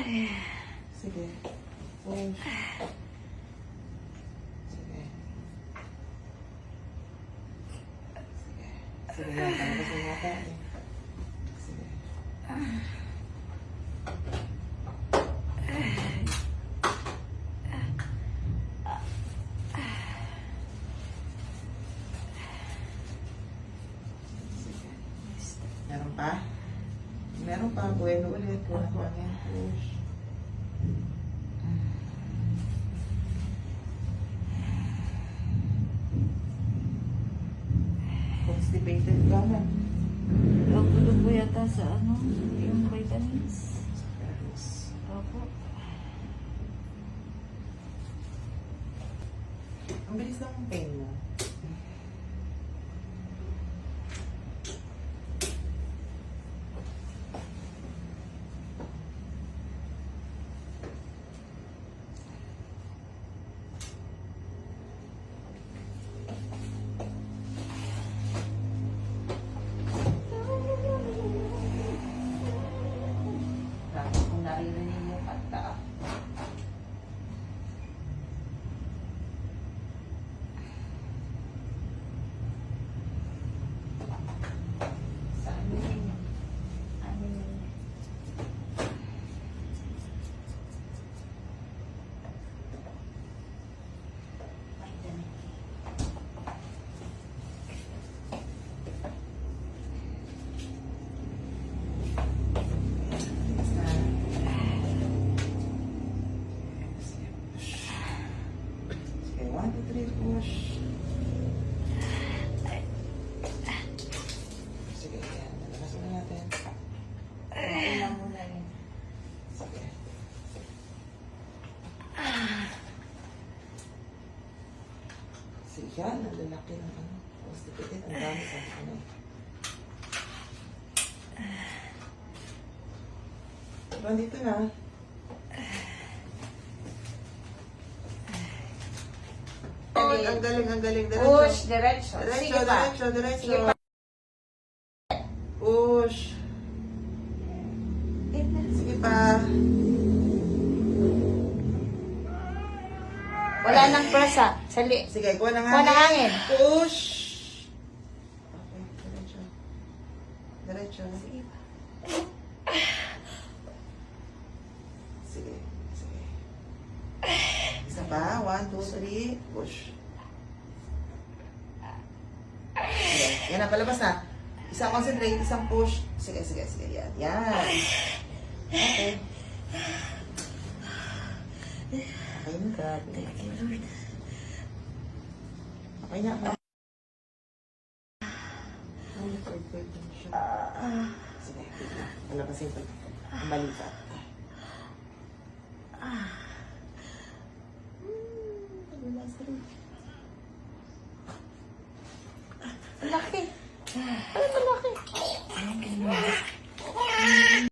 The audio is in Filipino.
Sige. Push. Sige. Sige. Sige yan. Palabas na mata. Sige. Meron pa? Meron pa. Bueno ulit. Kulang lang yan. Push. Constipated ka na. Nagulog po yata sa yung vitamins. Opo. Ang bilis ng pain mo. Kung naririnig mo kanta. Sa amin. Amin. Okay, 1, 2, 3, push. Sige, yan. Nalakasin na natin. Okay lang muna yun. Sige. Sige, yan. Ang lalaki ng ano. Constipated. Ang dami sa ano. Diba, dito na. Ang galing, ang galing. Diretso. Push, diretso. Diretso, Sige pa. diretso, diretso. Sige pa. Push. Sige pa. Wala nang prasa. Sali. Sige, kuha ng Kuha ng hangin. Push. Okay, diretso. Diretso. Sige pa. Sige, sige. Isa pa. 1, 2, 3. Push. Sige, yan na, palabas na. Isa concentrate, isang push. Sige, sige, sige. Yan, yan. Okay. Okay na, grabe. Okay na, okay. Ay, third lang siya. Sige, wait lang. Palabasin ko. Ang balikat. Ang laki. Ano